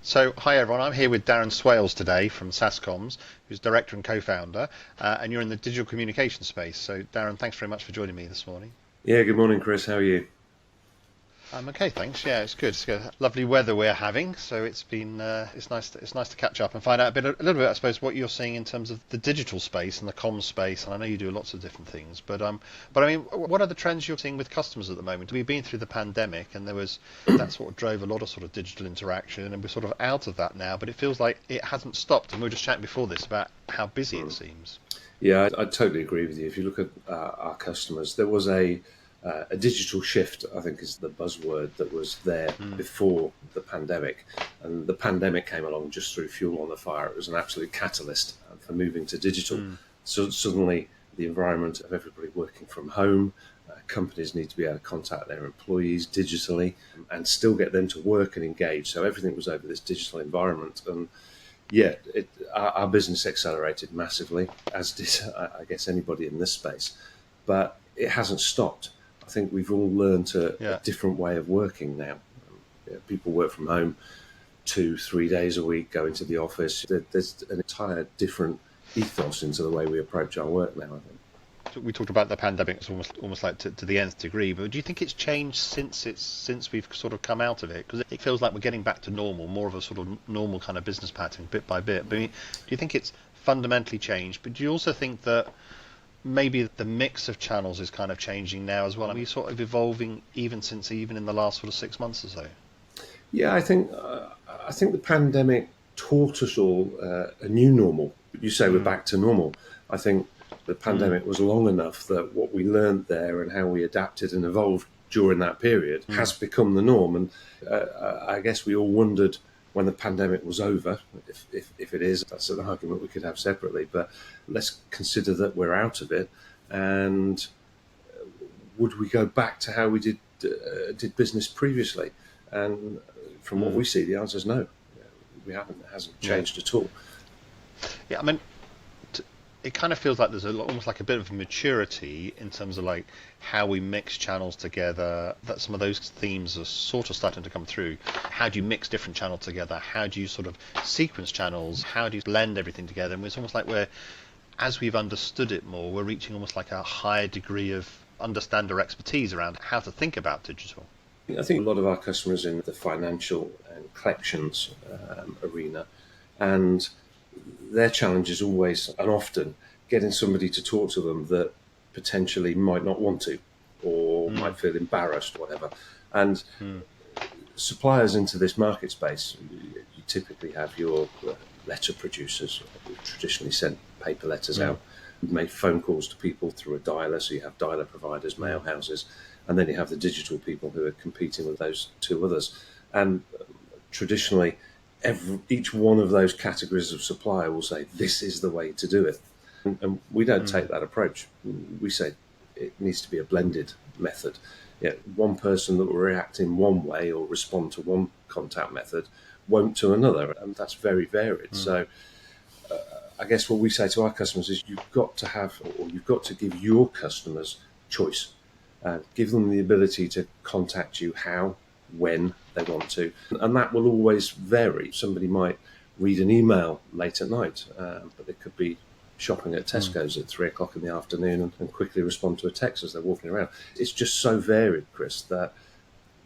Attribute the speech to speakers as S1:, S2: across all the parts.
S1: So, hi everyone, I'm here with Darren Swailes today from SaaScoms, who's director and co-founder, and you're in the digital communication space. So, Darren, thanks very much for joining me this morning.
S2: Yeah, good morning, Chris. How are you?
S1: I'm okay, thanks. Yeah, it's good. It's good. Lovely weather we're having, so it's nice to catch up and find out a little bit, I suppose, what you're seeing in terms of the digital space and the comms space. And I know you do lots of different things, but I mean, what are the trends you're seeing with customers at the moment? We've been through the pandemic, and there was that sort of drove a lot of sort of digital interaction, and we're sort of out of that now. But it feels like it hasn't stopped. And we were just chatting before this about how busy it seems.
S2: Yeah, I totally agree with you. If you look at our customers, there was a digital shift, I think is the buzzword that was there before the pandemic. And the pandemic came along just through fuel on the fire. It was an absolute catalyst for moving to digital. So suddenly the environment of everybody working from home, companies need to be able to contact their employees digitally and still get them to work and engage. So everything was over this digital environment. And yeah, our business accelerated massively, as did, I guess, anybody in this space. But it hasn't stopped. I think we've all learned a different way of working now. People work from home 2-3 days a week, go into the office. There's an entire different ethos into the way we approach our work now, I think.
S1: We talked about the pandemic, it's almost like to the nth degree. But do you think it's changed since we've sort of come out of it? Because it feels like we're getting back to normal, more of a sort of normal kind of business pattern, bit by bit. But I mean, do you think it's fundamentally changed? But do you also think that maybe the mix of channels is kind of changing now as well? Are we sort of evolving even in the last sort of 6 months or so?
S2: Yeah, I think the pandemic taught us all a new normal. You say we're back to normal. I think the pandemic was long enough that what we learned there and how we adapted and evolved during that period has become the norm. And I guess we all wondered when the pandemic was over, if it is, that's an argument we could have separately, but let's consider that we're out of it. And would we go back to how we did business previously? And from what we see, the answer is no. We haven't. It hasn't changed at all.
S1: Yeah, I mean, it kind of feels like there's almost like a bit of maturity in terms of like how we mix channels together, that some of those themes are sort of starting to come through. How do you mix different channels together? How do you sort of sequence channels? How do you blend everything together? And it's almost like as we've understood it more, we're reaching almost like a higher degree of understand or expertise around how to think about digital.
S2: I think a lot of our customers in the financial and collections arena, and their challenge is always and often getting somebody to talk to them that potentially might not want to or might feel embarrassed or whatever. And suppliers into this market space, you typically have your letter producers who traditionally sent paper letters out, made phone calls to people through a dialer, so you have dialer providers, mail houses, and then you have the digital people who are competing with those two others. And traditionally, each one of those categories of supplier will say, this is the way to do it. And we don't take that approach. We say it needs to be a blended method. Yeah, one person that will react in one way or respond to one contact method won't to another. And that's very varied. So I guess what we say to our customers is you've got to give your customers choice. Give them the ability to contact you how, when they want to. And that will always vary. Somebody might read an email late at night, but they could be shopping at Tesco's at 3 o'clock in the afternoon and quickly respond to a text as they're walking around. It's just so varied, Chris, that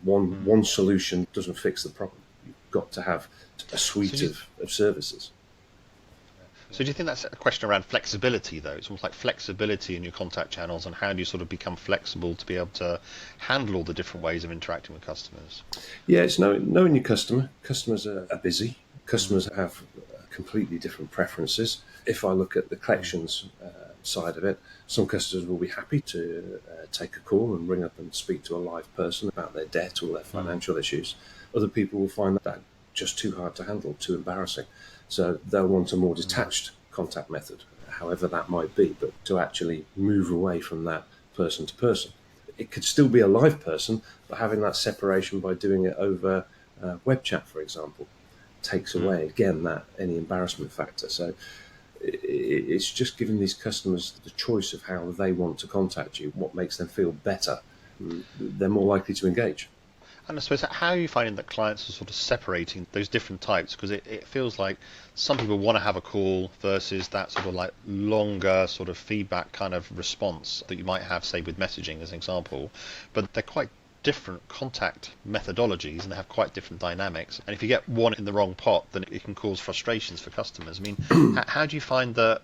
S2: one solution doesn't fix the problem. You've got to have a suite of services.
S1: So do you think that's a question around flexibility, though? It's almost like flexibility in your contact channels, and how do you sort of become flexible to be able to handle all the different ways of interacting with customers?
S2: Yeah, it's knowing your customer. Customers are busy. Customers have completely different preferences. If I look at the collections side of it, some customers will be happy to take a call and ring up and speak to a live person about their debt or their financial issues. Other people will find that just too hard to handle, too embarrassing. So they'll want a more detached contact method, however that might be, but to actually move away from that person to person. It could still be a live person, but having that separation by doing it over web chat, for example, takes away, again, that any embarrassment factor. So it's just giving these customers the choice of how they want to contact you, what makes them feel better. They're more likely to engage.
S1: And I suppose, how are you finding that clients are sort of separating those different types? Because it feels like some people want to have a call versus that sort of like longer sort of feedback kind of response that you might have, say, with messaging as an example. But they're quite different contact methodologies and they have quite different dynamics. And if you get one in the wrong pot, then it can cause frustrations for customers. I mean, how do you find that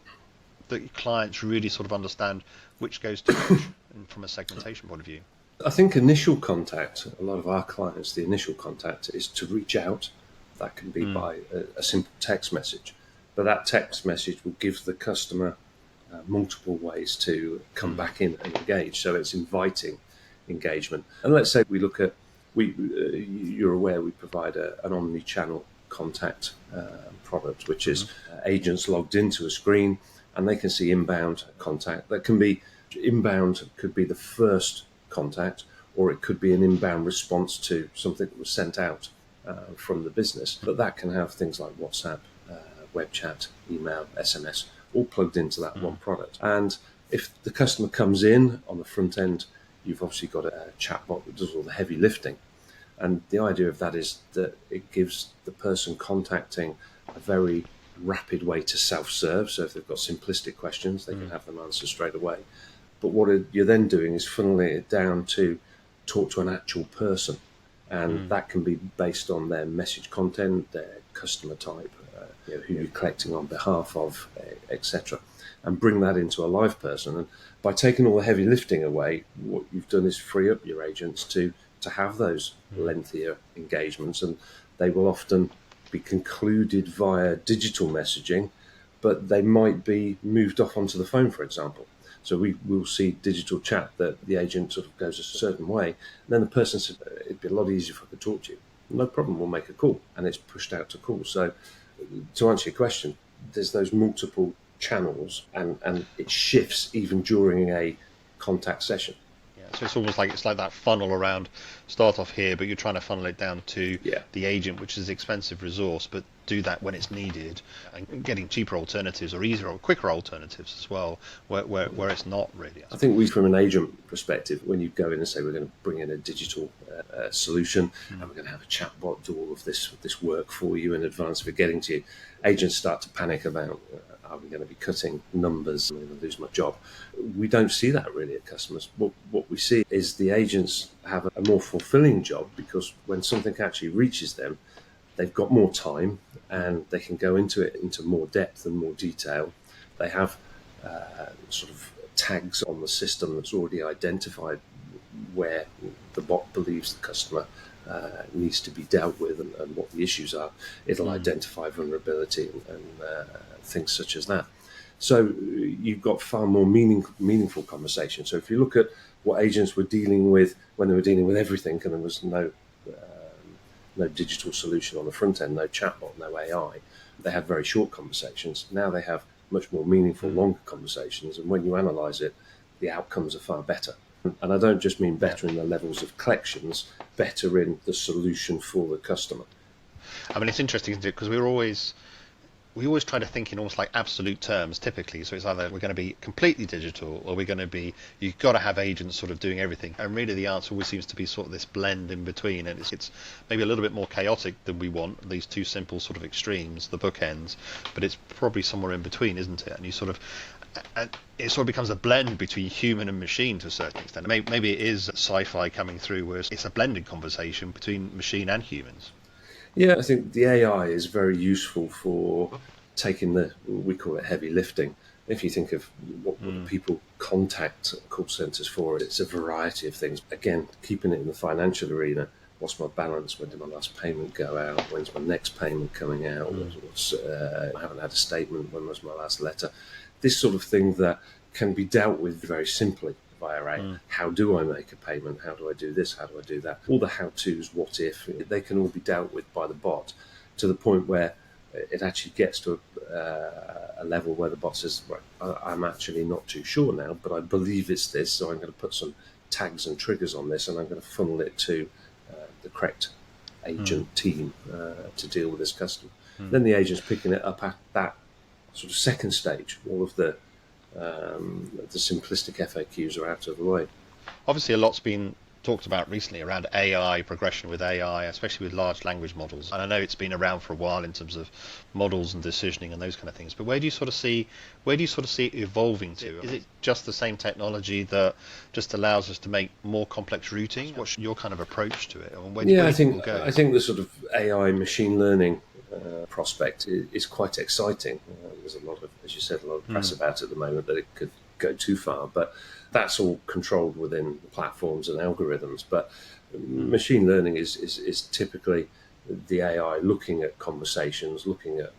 S1: clients really sort of understand which goes to which from a segmentation point of view?
S2: I think initial contact, a lot of our clients, the initial contact is to reach out. That can be by a simple text message. But that text message will give the customer multiple ways to come back in and engage. So it's inviting engagement. And let's say we look at, you're aware we provide an omni-channel contact product, which is agents logged into a screen and they can see inbound contact. That can be, inbound could be the first contact, or it could be an inbound response to something that was sent out from the business. But that can have things like WhatsApp, web chat, email, SMS, all plugged into that one product. And if the customer comes in on the front end, you've obviously got a chatbot that does all the heavy lifting. And the idea of that is that it gives the person contacting a very rapid way to self-serve. So if they've got simplistic questions, they can have them answered straight away. But what you're then doing is funneling it down to talk to an actual person. And that can be based on their message content, their customer type, who you're collecting on behalf of, etc. And bring that into a live person. And by taking all the heavy lifting away, what you've done is free up your agents to have those lengthier engagements. And they will often be concluded via digital messaging, but they might be moved off onto the phone, for example. So we will see digital chat that the agent sort of goes a certain way. And then the person says, it'd be a lot easier if I could talk to you. No problem, we'll make a call. And it's pushed out to call. So to answer your question, there's those multiple channels and it shifts even during a contact session.
S1: Yeah, so it's almost like that funnel around, start off here, but you're trying to funnel it down to the agent, which is an expensive resource, but do that when it's needed, and getting cheaper alternatives or easier or quicker alternatives as well, where it's not really.
S2: I think from an agent perspective, when you go in and say we're going to bring in a digital solution and we're going to have a chatbot do all of this work for you in advance of it getting to you, agents start to panic about, are we going to be cutting numbers? I'm going to lose my job. We don't see that really at customers. What we see is the agents have a more fulfilling job, because when something actually reaches them, they've got more time and they can go into more depth and more detail. They have sort of tags on the system that's already identified where the bot believes the customer needs to be dealt with and what the issues are. It'll identify vulnerability and things such as that. So you've got far more meaningful conversations. So if you look at what agents were dealing with when they were dealing with everything, and there was no digital solution on the front end, no chatbot, no AI, they had very short conversations. Now they have much more meaningful, longer conversations. And when you analyse it, the outcomes are far better. And I don't just mean better in the levels of collections, better in the solution for the customer.
S1: I mean, it's interesting, isn't it? Because we always try to think in almost like absolute terms typically. So it's either we're going to be completely digital or we're going to be, you've got to have agents sort of doing everything. And really the answer always seems to be sort of this blend in between. And it's maybe a little bit more chaotic than we want, these two simple sort of extremes, the bookends, but it's probably somewhere in between, isn't it? And it sort of becomes a blend between human and machine to a certain extent. Maybe it is sci-fi coming through, where it's a blended conversation between machine and humans.
S2: Yeah, I think the AI is very useful for taking we call it heavy lifting. If you think of what people contact call centres for, it's a variety of things. Again, keeping it in the financial arena. What's my balance? When did my last payment go out? When's my next payment coming out? I haven't had a statement. When was my last letter? This sort of thing that can be dealt with very simply via AI. How do I make a payment? How do I do this? How do I do that? All the how-tos, what if, they can all be dealt with by the bot, to the point where it actually gets to a level where the bot says, right, I'm actually not too sure now, but I believe it's this, so I'm going to put some tags and triggers on this, and I'm going to funnel it to the correct agent team to deal with this customer. Then the agent's picking it up at that sort of second stage. All of the simplistic FAQs are out of the way.
S1: Obviously, a lot's been talked about recently around AI, progression with AI, especially with large language models. And I know it's been around for a while in terms of models and decisioning and those kind of things. But where do you sort of see it evolving to? Is it just the same technology that just allows us to make more complex routing? What's your kind of approach to it? And where do you think we'll go?
S2: I think the sort of AI machine learning prospect is quite exciting. There's a lot of, as you said, a lot of press about it at the moment that it could go too far, but that's all controlled within platforms and algorithms. But machine learning is typically the AI looking at conversations, looking at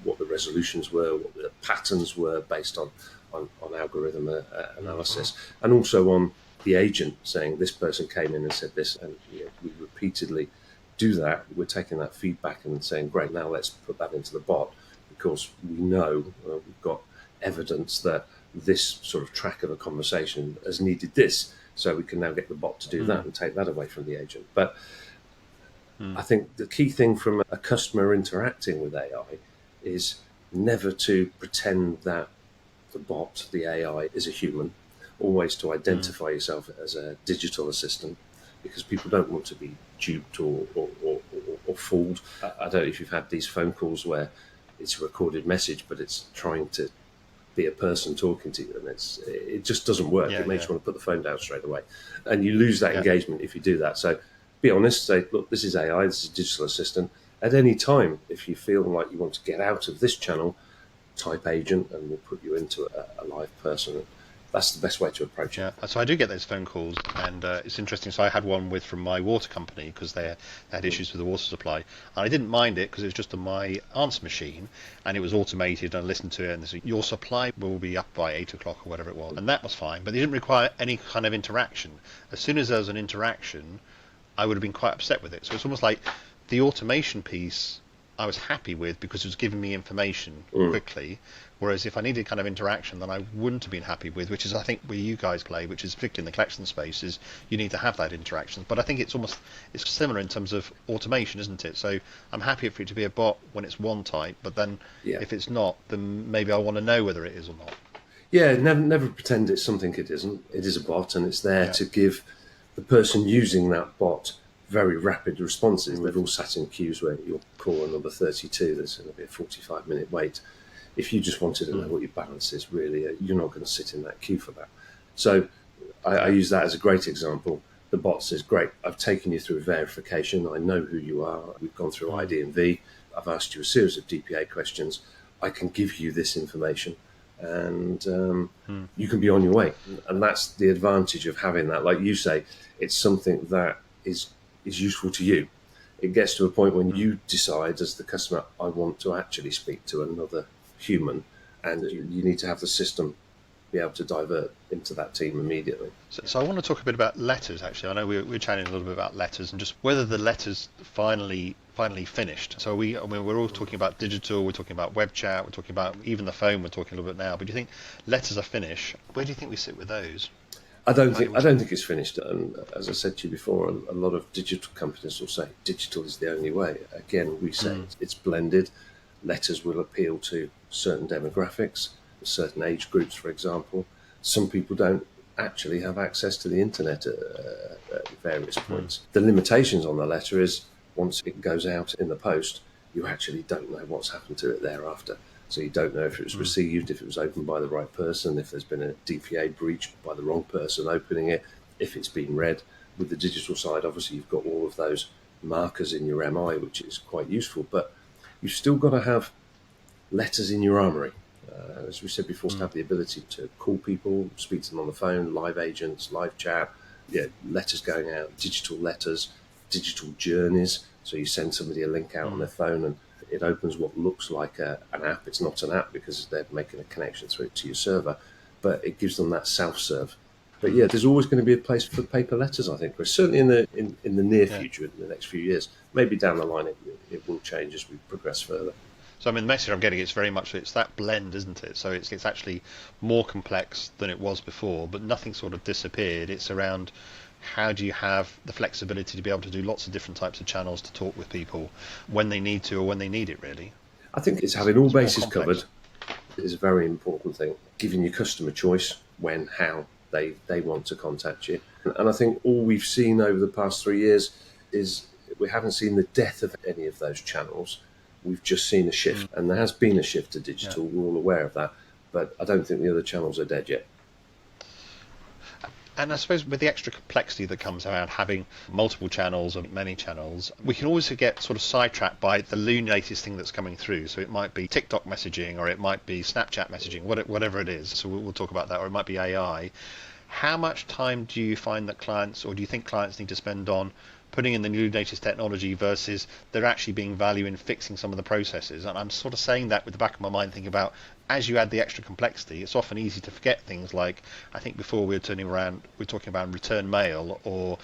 S2: what the resolutions were, what the patterns were based on algorithm analysis, and also on the agent saying this person came in and said this, and we repeatedly do that. We're taking that feedback and saying, great, now let's put that into the bot, because we know we've got evidence that this sort of track of a conversation has needed this, so we can now get the bot to do that and take that away from the agent. But I think the key thing from a customer interacting with AI is never to pretend that the bot, the AI, is a human, always to identify yourself as a digital assistant, because people don't want to be duped or fooled. I don't know if you've had these phone calls where it's a recorded message, but it's trying to be a person talking to you, and it just doesn't work. It makes you want to put the phone down straight away, and you lose that engagement if you do that. So be honest, say, look, this is AI, this is a digital assistant. At any time, if you feel like you want to get out of this channel, type agent and we'll put you into a live person. That's the best way to approach it.
S1: Yeah, so I do get those phone calls, and it's interesting. So I had one from my water company because they had issues with the water supply, and I didn't mind it because it was just on my answer machine, and it was automated. And I listened to it, and they said, your supply will be up by 8 o'clock or whatever it was, and that was fine. But they didn't require any kind of interaction. As soon as there was an interaction, I would have been quite upset with it. So it's almost like the automation piece I was happy with because it was giving me information quickly, whereas if I needed kind of interaction, then I wouldn't have been happy with, which is I think where you guys play, which is particularly in the collection space, is you need to have that interaction. But I think it's similar in terms of automation, isn't it? So I'm happy for it to be a bot when it's one type, but then if it's not, then maybe I want to know whether it is or not.
S2: Yeah, never pretend it's something it isn't. It is a bot, and it's there to give the person using that bot very rapid responses. They've all sat in queues where you'll call a number 32, there's going to be a 45-minute wait. If you just wanted to know what your balance is, really, you're not going to sit in that queue for that. So I use that as a great example. The bot says, great, I've taken you through verification. I know who you are. We've gone through ID and V. I've asked you a series of DPA questions. I can give you this information, and you can be on your way. And that's the advantage of having that. Like you say, it's something that is useful to you. It gets to a point when you decide as the customer, I want to actually speak to another human, and you need to have the system be able to divert into that team immediately.
S1: So I want to talk a bit about letters, actually. I know we're chatting a little bit about letters and just whether the letters finally finished. So we're all talking about digital, we're talking about web chat, we're talking about even the phone, we're talking a little bit now, but do you think letters are finished? Where do you think we sit with those?
S2: I don't think it's finished. And as I said to you before, a lot of digital companies will say digital is the only way. Again, we say it's blended. Letters will appeal to certain demographics, certain age groups, for example. Some people don't actually have access to the internet at various points. The limitations on the letter is once it goes out in the post, you actually don't know what's happened to it thereafter. So you don't know if it was received, if it was opened by the right person, if there's been a DPA breach by the wrong person opening it, if it's been read. With the digital side, obviously, you've got all of those markers in your MI, which is quite useful, but you've still got to have letters in your armoury. As we said before, to have the ability to call people, speak to them on the phone, live agents, live chat, letters going out, digital letters, digital journeys. So you send somebody a link out on their phone and it opens what looks like an app. It's not an app because they're making a connection through it to your server, but it gives them that self-serve. But there's always going to be a place for paper letters, I think. But certainly in the near future, in the next few years, maybe down the line it will change as we progress further.
S1: So I mean, the message I'm getting is very much it's that blend, isn't it? So it's actually more complex than it was before, but nothing sort of disappeared. It's around how do you have the flexibility to be able to do lots of different types of channels to talk with people when they need to or when they need it, really.
S2: I think it's having all bases covered is a very important thing. Giving your customer choice when, how they want to contact you. And I think all we've seen over the past 3 years is we haven't seen the death of any of those channels. We've just seen a shift, and there has been a shift to digital.
S1: Yeah.
S2: We're all aware of that, but I don't think the other channels are dead yet.
S1: And I suppose with the extra complexity that comes around having multiple channels or many channels, we can always get sort of sidetracked by the latest thing that's coming through. So it might be TikTok messaging, or it might be Snapchat messaging, whatever it is. So we'll talk about that, or it might be AI. How much time do you find that clients, or do you think clients need to spend on putting in the new latest technology versus there actually being value in fixing some of the processes? And I'm sort of saying that with the back of my mind, thinking about as you add the extra complexity, it's often easy to forget things like, I think before we were talking about return mail, or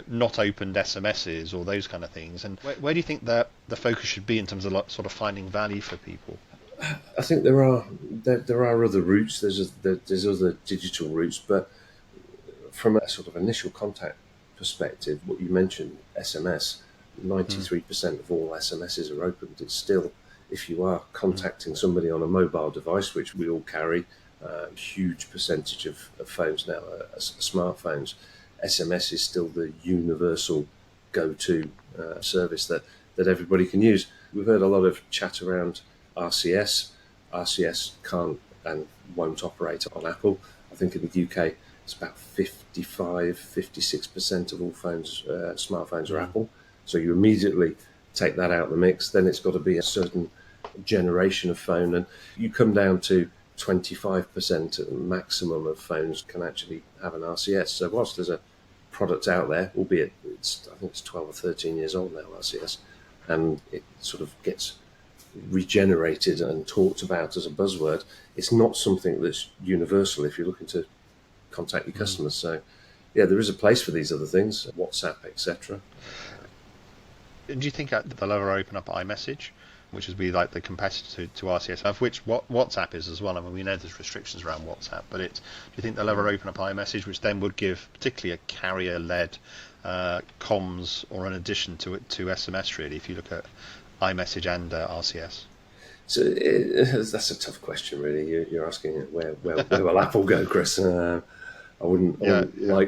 S1: not opened SMSs, or those kind of things. And where do you think that the focus should be in terms of sort of finding value for people?
S2: I think there are other routes. There's other digital routes, but from a sort of initial contact perspective, what you mentioned, SMS, 93% of all SMSs are opened. It's still, if you are contacting somebody on a mobile device, which we all carry, a huge percentage of phones now are smartphones, SMS is still the universal go-to service that everybody can use. We've heard a lot of chat around RCS. RCS can't and won't operate on Apple. I think in the UK, it's about 56% of all smartphones are Apple. So you immediately take that out of the mix. Then it's got to be a certain generation of phone, and you come down to 25% maximum of phones can actually have an RCS. So whilst there's a product out there, albeit I think it's 12 or 13 years old now, RCS, and it sort of gets regenerated and talked about as a buzzword, it's not something that's universal if you're looking to contact your customers. So yeah, there is a place for these other things, WhatsApp, etc.
S1: Do you think that they'll ever open up iMessage, which would be like the competitor to RCS, of which WhatsApp is as well? I mean, we know there's restrictions around WhatsApp, but do you think they'll ever open up iMessage, which then would give particularly a carrier-led comms, or an addition to SMS, really, if you look at iMessage and RCS?
S2: So that's a tough question, really. You're asking where will Apple go, Chris? I wouldn't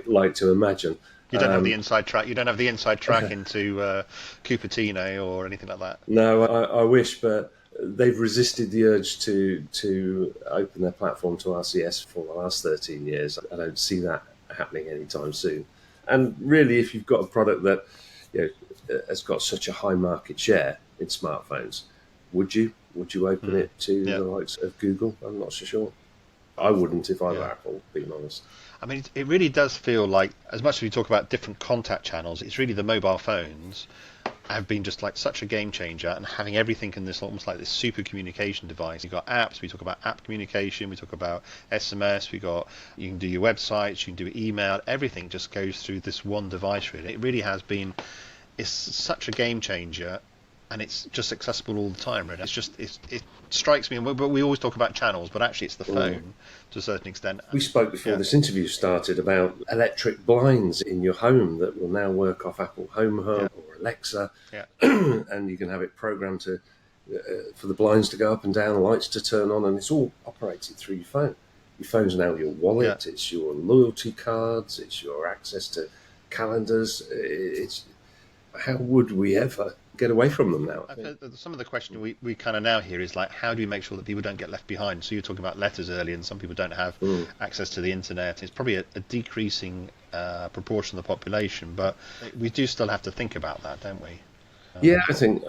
S2: like to imagine.
S1: You don't have the inside track. You don't have the inside track into Cupertino or anything like that.
S2: No, I wish, but they've resisted the urge to open their platform to RCS for the last 13 years. I don't see that happening anytime soon. And really, if you've got a product that has got such a high market share in smartphones, would you open it to the likes of Google? I'm not so sure. I wouldn't if I were Apple, being honest.
S1: I mean, it really does feel like, as much as we talk about different contact channels, it's really the mobile phones have been just like such a game changer, and having everything in this almost like this super communication device. You've got apps, we talk about app communication, we talk about SMS, you can do your websites, you can do email, everything just goes through this one device, really. It really has been, it's such a game changer, and it's just accessible all the time, really. It strikes me, but we always talk about channels, but actually it's the phone to a certain extent.
S2: We spoke before this interview started about electric blinds in your home that will now work off Apple Home Hub or Alexa, and you can have it programmed for the blinds to go up and down, lights to turn on, and it's all operated through your phone. Your phone's now your wallet, it's your loyalty cards, it's your access to calendars. How would we ever get away from them now?
S1: Some of the question we kind of now hear is like, how do we make sure that people don't get left behind? So you were talking about letters earlier, and some people don't have access to the internet. It's probably a decreasing proportion of the population, but we do still have to think about that, don't we?
S2: I think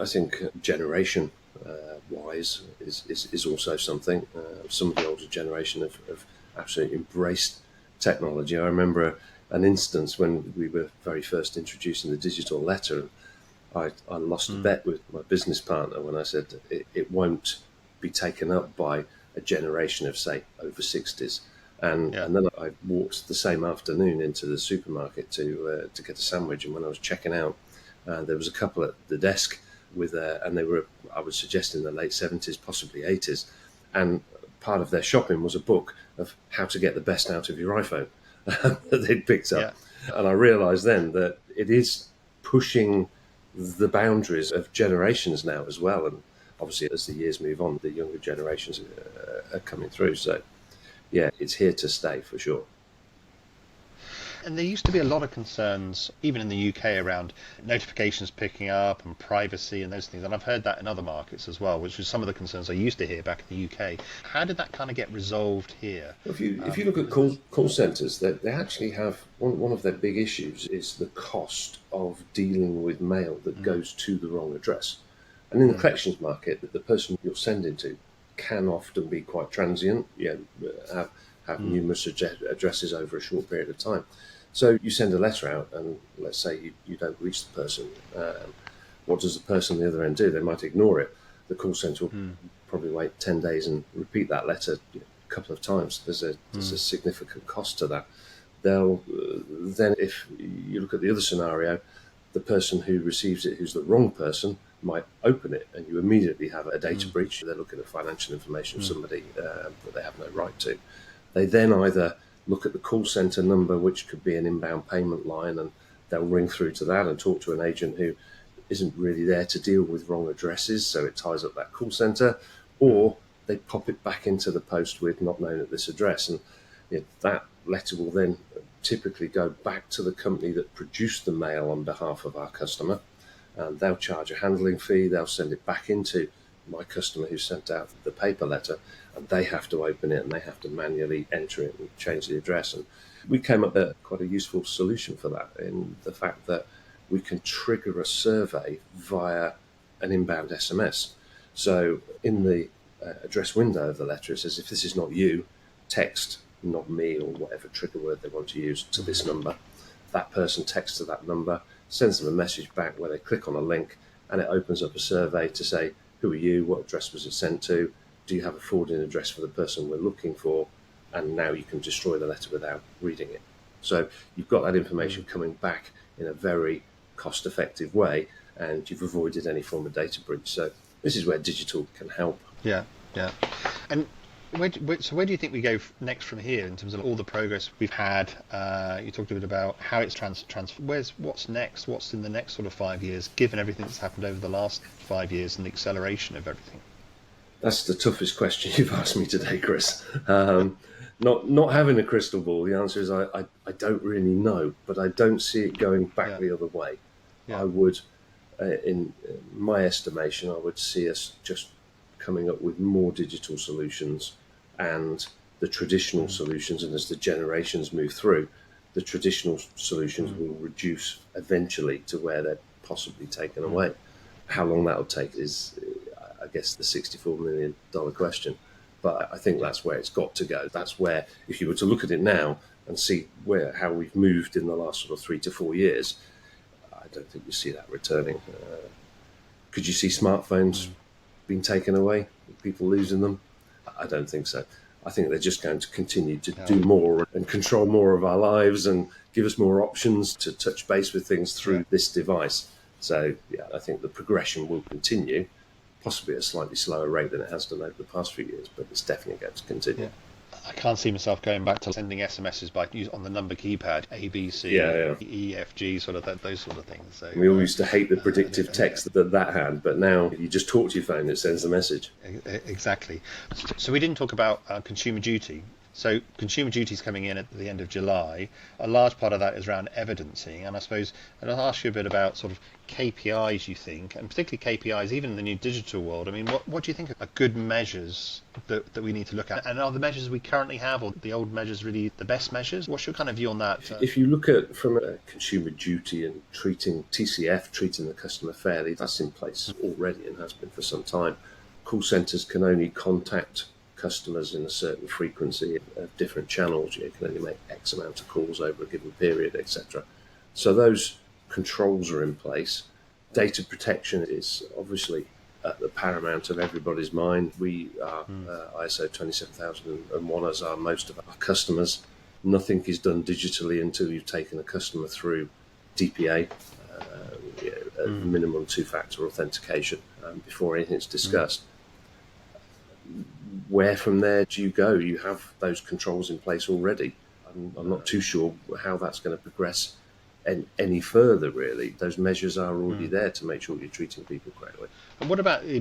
S2: generation wise is also something. Some of the older generation have absolutely embraced technology. I remember an instance when we were very first introducing the digital letter. I lost a bet with my business partner when I said it won't be taken up by a generation of, say, over 60s. And then I walked the same afternoon into the supermarket to get a sandwich. And when I was checking out, there was a couple at the desk and they were, I would suggest, in the late 70s, possibly 80s. And part of their shopping was a book of how to get the best out of your iPhone that they'd picked up. And I realised then that it is pushing the boundaries of generations now as well. And obviously, as the years move on, the younger generations are coming through. So, yeah, it's here to stay for sure.
S1: And there used to be a lot of concerns, even in the UK, around notifications picking up and privacy and those things. And I've heard that in other markets as well, which was some of the concerns I used to hear back in the UK. How did that kind of get resolved here?
S2: If you look at call centres, they actually have one of their big issues is the cost of dealing with mail that goes to the wrong address. And in the collections market, the person you're sending to can often be quite transient, have numerous addresses over a short period of time. So you send a letter out, and let's say you don't reach the person. What does the person on the other end do? They might ignore it. The call centre will probably wait 10 days and repeat that letter a couple of times. There's a significant cost to that. They'll then, if you look at the other scenario, the person who receives it, who's the wrong person, might open it, and you immediately have a data breach. They're looking at financial information of somebody that they have no right to. They then either look at the call centre number, which could be an inbound payment line, and they'll ring through to that and talk to an agent who isn't really there to deal with wrong addresses, so it ties up that call centre, or they pop it back into the post with not known at this address, and that letter will then typically go back to the company that produced the mail on behalf of our customer, and they'll charge a handling fee. They'll send it back into my customer who sent out the paper letter, and they have to open it and they have to manually enter it and change the address. And we came up with quite a useful solution for that, in the fact that we can trigger a survey via an inbound SMS. So in the address window of the letter, it says, if this is not you, text not me, or whatever trigger word they want to use, to this number. That person texts to that number, sends them a message back where they click on a link, and it opens up a survey to say, who are you, what address was it sent to, do you have a forwarding address for the person we're looking for, and now you can destroy the letter without reading it. So you've got that information coming back in a very cost-effective way, and you've avoided any form of data breach. So this is where digital can help.
S1: Yeah. And where do you think we go next from here in terms of all the progress we've had? You talked a bit about how it's what's next? What's in the next sort of 5 years, given everything that's happened over the last 5 years and the acceleration of everything?
S2: That's the toughest question you've asked me today, Chris. Not having a crystal ball, the answer is I don't really know, but I don't see it going back the other way. Yeah. I would, in my estimation, I would see us just coming up with more digital solutions, and the traditional solutions, and as the generations move through, the traditional solutions will reduce eventually to where they're possibly taken away. How long that'll take is, I guess, the $64 million question. But I think that's where it's got to go. That's where, if you were to look at it now and see how we've moved in the last sort of 3 to 4 years, I don't think you see that returning. Could you see smartphones being taken away, people losing them? I don't think so. I think they're just going to continue to do more and control more of our lives and give us more options to touch base with things through this device. So, I think the progression will continue, possibly at a slightly slower rate than it has done over the past few years, but it's definitely going to continue. I
S1: can't see myself going back to sending SMSs on the number keypad, A, B, C, E, F, G, sort of those sort of things. So,
S2: we all used to hate the predictive text that had, but now you just talk to your phone, it sends the message.
S1: Exactly. So we didn't talk about consumer duty. So consumer duty is coming in at the end of July. A large part of that is around evidencing, and I suppose, and I'll ask you a bit about sort of KPIs you think, and particularly KPIs even in the new digital world. I mean, what do you think are good measures that we need to look at? And are the measures we currently have, or the old measures, really the best measures? What's your kind of view on that?
S2: If you look at from a consumer duty and treating TCF, treating the customer fairly, that's in place already and has been for some time. Call centres can only contact customers in a certain frequency of different channels. You can only make X amount of calls over a given period, etc. So those controls are in place. Data protection is obviously at the paramount of everybody's mind. We are ISO 27001, as are most of our customers. Nothing is done digitally until you've taken a customer through DPA, minimum two-factor authentication, before anything's discussed. Where from there do you go? You have those controls in place already. I'm not too sure how that's going to progress any further, really. Those measures are already there to make sure you're treating people correctly.
S1: And what about the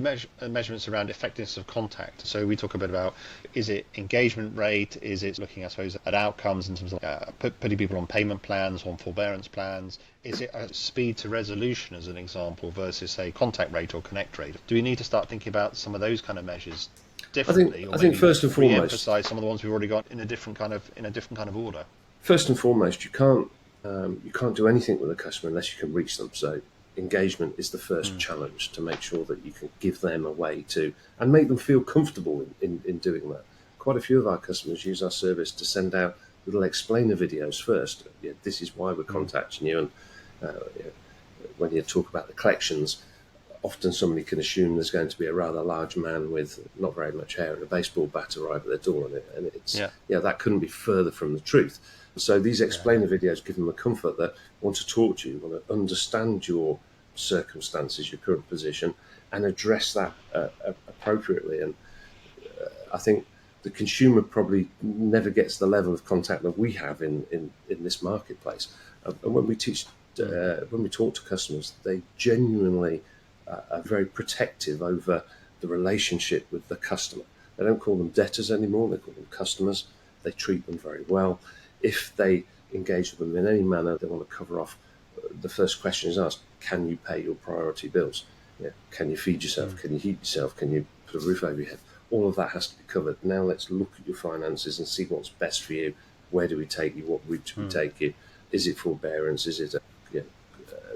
S1: measurements around effectiveness of contact? So we talk a bit about, is it engagement rate? Is it looking, I suppose, at outcomes in terms of putting people on payment plans, on forbearance plans? Is it a speed to resolution, as an example, versus, say, contact rate or connect rate? Do we need to start thinking about some of those kind of measures differently?
S2: I think first and foremost,
S1: re-emphasize some of the ones we've already got in a different kind of order.
S2: First and foremost, you can't do anything with a customer unless you can reach them. So engagement is the first challenge, to make sure that you can give them a way to, and make them feel comfortable in doing that. Quite a few of our customers use our service to send out little explainer videos first. This is why we're contacting you. And when you talk about the collections, often somebody can assume there's going to be a rather large man with not very much hair and a baseball bat arrive at their door, and it's that couldn't be further from the truth. So these explainer videos give them a comfort that want to talk to you, want to understand your circumstances, your current position, and address that appropriately. And I think the consumer probably never gets the level of contact that we have in this marketplace. And when we talk to customers, they genuinely are very protective over the relationship with the customer. They don't call them debtors anymore, they call them customers. They treat them very well. If they engage with them in any manner, they want to cover off. The first question is asked: can you pay your priority bills? Can you feed yourself? Can you heat yourself? Can you put a roof over your head? All of that has to be covered. Now let's look at your finances and see what's best for you. Where do we take you? What route do we take you? Is it forbearance? Is it a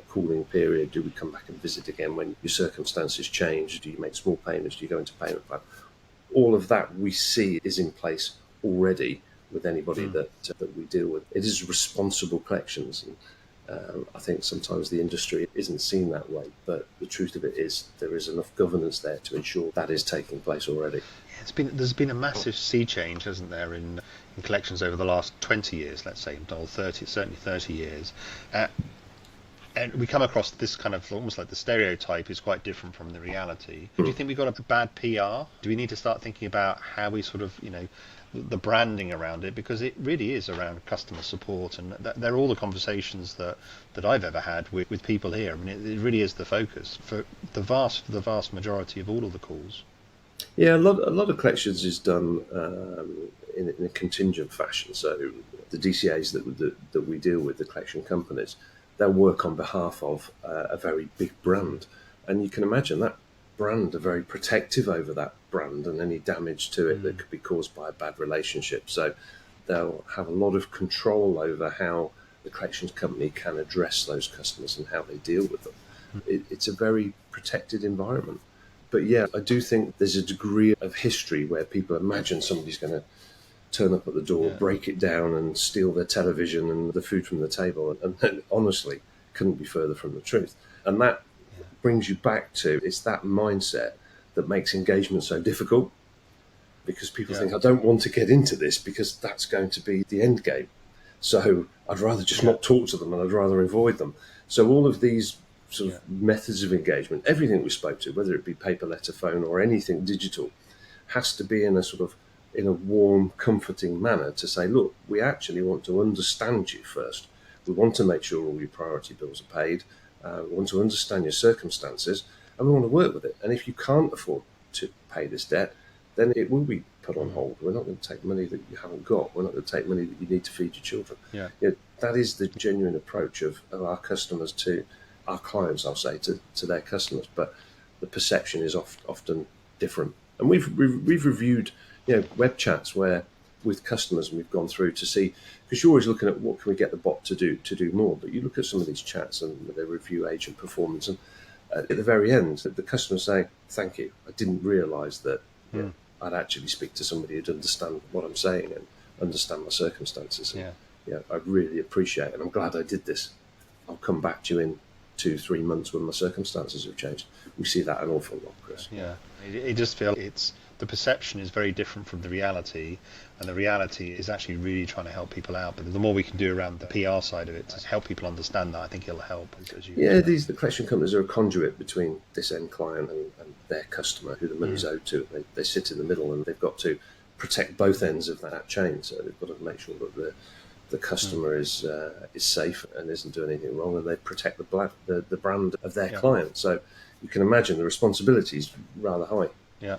S2: cooling period? Do we come back and visit again when your circumstances change? Do you make small payments? Do you go into payment plan? All of that we see is in place already with anybody that we deal with. It is responsible collections. And I think sometimes the industry isn't seen that way, but the truth of it is there is enough governance there to ensure that is taking place already.
S1: There's been a massive sea change, hasn't there, in collections over the last 20 years, let's say, or 30, certainly 30 years. And we come across this kind of almost like the stereotype is quite different from the reality. Do you think we've got a bad PR? Do we need to start thinking about how we sort of, the branding around it? Because it really is around customer support, and they're all the conversations that I've ever had with people here. I mean, it really is the focus for the vast majority of all of the calls.
S2: Yeah, a lot of collections is done in a contingent fashion. So the DCAs that we deal with, the collection companies, they'll work on behalf of a very big brand. And you can imagine that brand are very protective over that brand and any damage to it that could be caused by a bad relationship. So they'll have a lot of control over how the collections company can address those customers and how they deal with them. It's a very protected environment. But yeah, I do think there's a degree of history where people imagine somebody's going to turn up at the door, break it down and steal their television and the food from the table. And honestly, couldn't be further from the truth. And that brings you back to, it's that mindset that makes engagement so difficult, because people think, I don't want to get into this because that's going to be the end game. So I'd rather just not talk to them and I'd rather avoid them. So all of these sort of methods of engagement, everything we spoke to, whether it be paper, letter, phone, or anything digital, has to be in a warm, comforting manner to say, look, we actually want to understand you first. We want to make sure all your priority bills are paid. We want to understand your circumstances, and we want to work with it. And if you can't afford to pay this debt, then it will be put on hold. We're not going to take money that you haven't got. We're not going to take money that you need to feed your children. That is the genuine approach of our customers to our clients, I'll say, to their customers. But the perception is often different. And we've reviewed web chats where with customers, and we've gone through to see, because you're always looking at what can we get the bot to do more, but you look at some of these chats and they review agent performance, and at the very end the customer's saying, thank you, I didn't realise that I'd actually speak to somebody who'd understand what I'm saying and understand my circumstances. I really appreciate it, and I'm glad I did this. I'll come back to you in 2-3 months when my circumstances have changed. We see that an awful lot, Chris.
S1: It just feels the perception is very different from the reality, and the reality is actually really trying to help people out. But the more we can do around the PR side of it to help people understand that, I think it'll help.
S2: The collection companies are a conduit between this end client and their customer, who the money's owed to. They sit in the middle, and they've got to protect both ends of that chain. So they've got to make sure that the customer is safe and isn't doing anything wrong, and they protect the brand of their client. So you can imagine the responsibility is rather high.
S1: Yeah.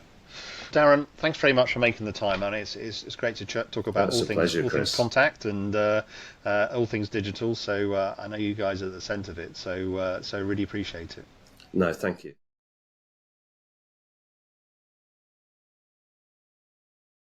S1: Darren, thanks very much for making the time, and it's great to talk about all things contact and all things digital. So I know you guys are at the centre of it, so really appreciate it.
S2: No, thank you.